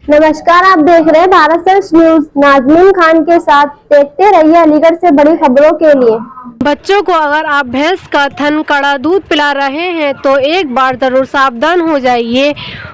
नमस्कार, आप देख रहे हैं भारत सर्च न्यूज। नाजमीन खान के साथ देखते रहिए अलीगढ़ से बड़ी खबरों के लिए। बच्चों को अगर आप भैंस का थन कड़ा दूध पिला रहे हैं तो एक बार जरूर सावधान हो जाइए।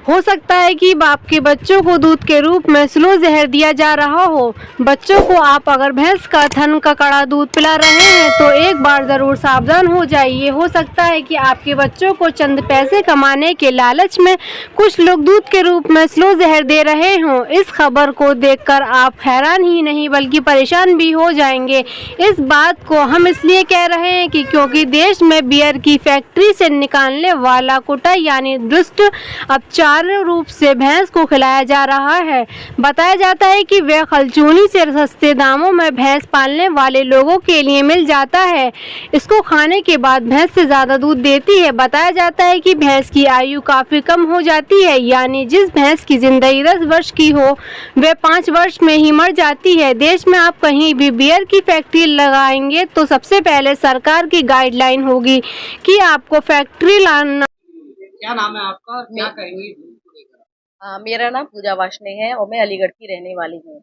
हो सकता है कि आपके बच्चों को दूध के रूप में स्लो जहर दिया जा रहा हो। बच्चों को आप अगर भैंस का थन का कड़ा दूध पिला रहे हैं तो एक बार जरूर सावधान हो जाइए। हो सकता है कि आपके बच्चों को चंद पैसे कमाने के लालच में कुछ लोग दूध के रूप में स्लो जहर दे रहे हों। इस खबर को देखकर आप हैरान ही नहीं बल्कि परेशान भी हो जाएंगे। इस बात को हम इसलिए कह रहे हैं कि क्योंकि देश में बियर की फैक्ट्री से निकालने वाला कुटा यानी दुष्ट अब चारू रूप से भैंस को खिलाया जा रहा है। बताया जाता है कि वह खलचूनी से सस्ते दामों में भैंस पालने वाले लोगों के लिए मिल जाता है। इसको खाने के बाद भैंस से ज्यादा दूध देती है। बताया जाता है कि भैंस की आयु काफी कम हो जाती है, यानी जिस भैंस की जिंदगी 10 वर्ष की हो वह 5 वर्ष में ही मर जाती है। देश में आप कहीं भी बियर की फैक्ट्री लगाएंगे तो सबसे पहले सरकार की गाइडलाइन होगी कि आपको फैक्ट्री लाना। क्या नाम है आपका और क्या कहेंगी दूध को लेकर? मेरा नाम पूजा वाशने है और मैं अलीगढ़ की रहने वाली हूँ।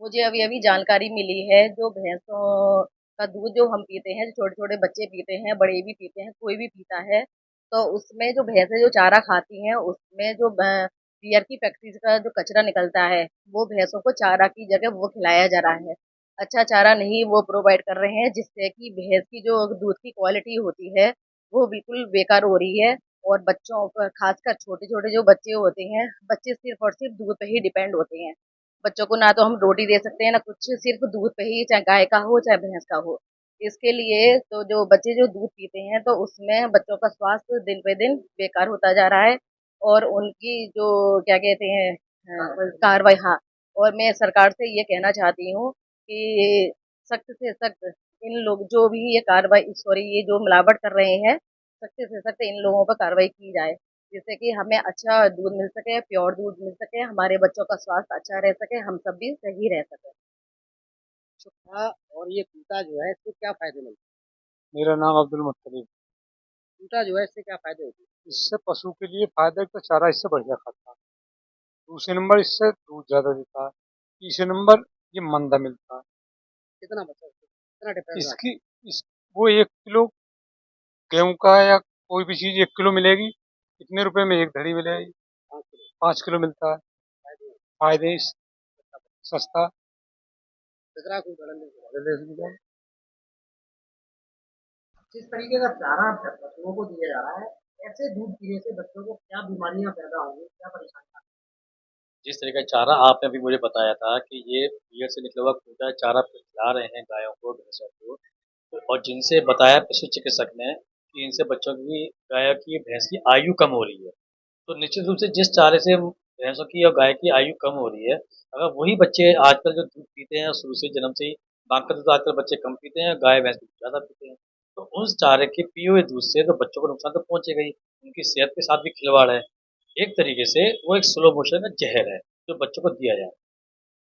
मुझे अभी अभी जानकारी मिली है, जो भैंसों का दूध जो हम पीते हैं, जो छोटे छोटे बच्चे पीते हैं, बड़े भी पीते हैं, कोई भी पीता है, तो उसमें जो भैंसें जो चारा खाती हैं उसमें जो बियर की फैक्ट्री का जो कचरा निकलता है वो भैंसों को चारा की जगह वो खिलाया जा रहा है। अच्छा चारा नहीं वो प्रोवाइड कर रहे हैं, जिससे कि भैंस की जो दूध की क्वालिटी होती है वो बिल्कुल बेकार हो रही है। और बच्चों पर खासकर छोटे-छोटे जो बच्चे होते हैं, बच्चे सिर्फ़ और सिर्फ़ दूध पे ही डिपेंड होते हैं। बच्चों को ना तो हम रोटी दे सकते हैं, ना कुछ, सिर्फ़ दूध पे ही, चाहे गाय का हो, चाहे भैंस का हो। इसके लिए तो जो बच्चे जो दूध पीते हैं, तो उसमें बच्चों का स्वास्थ्य दिन पे दिन बेकार होता जा रहा है और उनकी जो क्या कहते हैं कार्रवाई, हाँ, और मैं सरकार से ये कहना चाहती हूँ कि सख्त से सख्त इन लोग जो भी ये कार्रवाई सॉरी ये जो मिलावट कर रहे हैं, सख्त से सख्त इन लोगों पर कार्रवाई की जाए, जिससे कि हमें अच्छा दूध मिल सके, प्योर दूध मिल सके, हमारे बच्चों का स्वास्थ्य अच्छा रह सके, हम सब भी सही रह सके। सुखा और ये कूटा जो है इससे क्या फायदे मिलते मेरा नाम अब्दुल मुत्तलिब। हैं? कूटा जो है इससे क्या फायदे होते हैं? इससे पशु के लिए फायदा है तो चारा इससे बढ़िया खाता है। दूसरे नंबर इससे दूध ज्यादा देता है। तीसरे नंबर ये मंदा मिलता है। कितना बचा इससे? कितना डिफरेंस आता इसकी इस वो 1 किलो गेहूं का या कोई भी चीज 1 किलो मिलेगी, कितने रुपए में एक धड़ी मिलेगी? है 5 किलो 5 किलो मिलता है। फायदे हैं। फायदे सस्ता। कितना कोई बड़ा नहीं होगा। जिस तरीके का चारा पशुओं को दिया जा रहा है, ऐसे दूध पीने से बच्चों को क्या बीमारियां पैदा होंगी, क्या परेशानी? जिस तरह का चारा आपने अभी मुझे बताया था कि ये पीयर से निकला हुआ कूटा चारा खिला रहे हैं गायों को, भैंसों को, और जिनसे बताया पशु चिकित्सक ने कि इनसे बच्चों की, गाय की, भैंस की आयु कम हो रही है। तो निश्चित रूप से जिस चारे से भैंसों की और गाय की आयु कम हो रही है, अगर वही बच्चे आजकल जो दूध पीते हैं शुरू से जन्म से ही, बाकी तो आजकल बच्चे कम पीते हैं, गाय भैंस ज़्यादा पीते हैं, तो उस चारे के पिए हुए दूध से तो बच्चों को नुकसान तो पहुंचेगा ही, उनकी सेहत के साथ भी खिलवाड़ है। एक तरीके से वो एक स्लो मोशन का जहर है जो बच्चों को दिया जाए।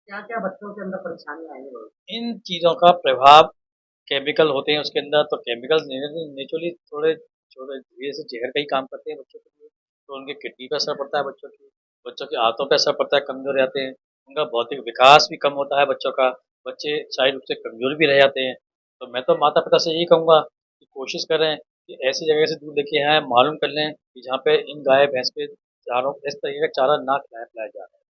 क्या क्या बच्चों के अंदर परेशानी आएगी? इन चीज़ों का प्रभाव, केमिकल होते हैं उसके अंदर, तो केमिकल नेचुरली थोड़े थोड़े धीरे से जहर का ही काम करते हैं बच्चों के लिए, तो उनके किडनी पर असर पड़ता है, बच्चों की आंतों पर असर पड़ता है, कमजोर रहते हैं, उनका भौतिक विकास भी कम होता है बच्चों का, बच्चे शारीरिक रूप से कमजोर भी रह जाते हैं। तो मैं तो माता पिता से यही कहूँगा कि कोशिश करें कि ऐसी जगह से दूध लेके आएँ, मालूम कर लें कि जहाँ पे इन गाय भैंस के चारों इस तरीके का चारा ना पिलाया जा रहा है।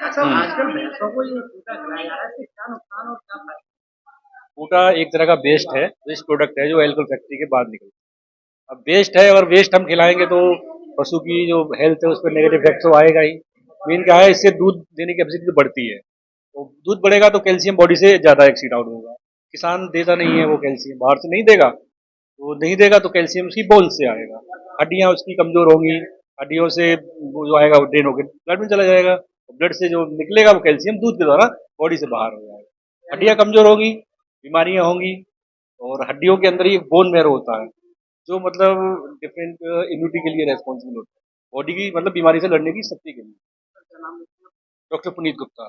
अच्छा, आजकल भैंसों को ये कूटा खिलाया जा रहा है, इससे क्या नुकसान और क्या फायदा? कूटा एक तरह का वेस्ट प्रोडक्ट है जो एल्कोहल फैक्ट्री के बाहर निकलता है। अब वेस्ट है और वेस्ट हम खिलाएंगे तो पशु की जो हेल्थ है उस पर नेगेटिव इफेक्ट तो आएगा ही। मेन क्या है, इससे दूध देने की कैपेसिटी तो बढ़ती है, तो दूध बढ़ेगा तो कैल्शियम बॉडी से ज्यादा एक्सीड आउट होगा। किसान देता नहीं है वो कैल्शियम, बाहर से नहीं देगा, वो नहीं देगा तो कैल्शियम उसकी बोन से आएगा, हड्डियां उसकी कमजोर होंगी, हड्डियों से वो जो आएगा वो ड्रेन होकर ब्लड में चला जाएगा, ब्लड से जो निकलेगा वो कैल्शियम दूध के द्वारा बॉडी से बाहर हो जाएगा, हड्डियां कमजोर होगी, बीमारियां होंगी। और हड्डियों के अंदर ही एक बोन मैरो होता है जो मतलब डिफरेंट इम्यूनिटी के लिए रेस्पॉन्सिबल होता है, बॉडी की मतलब बीमारी से लड़ने की शक्ति के लिए। डॉक्टर पुनीत गुप्ता।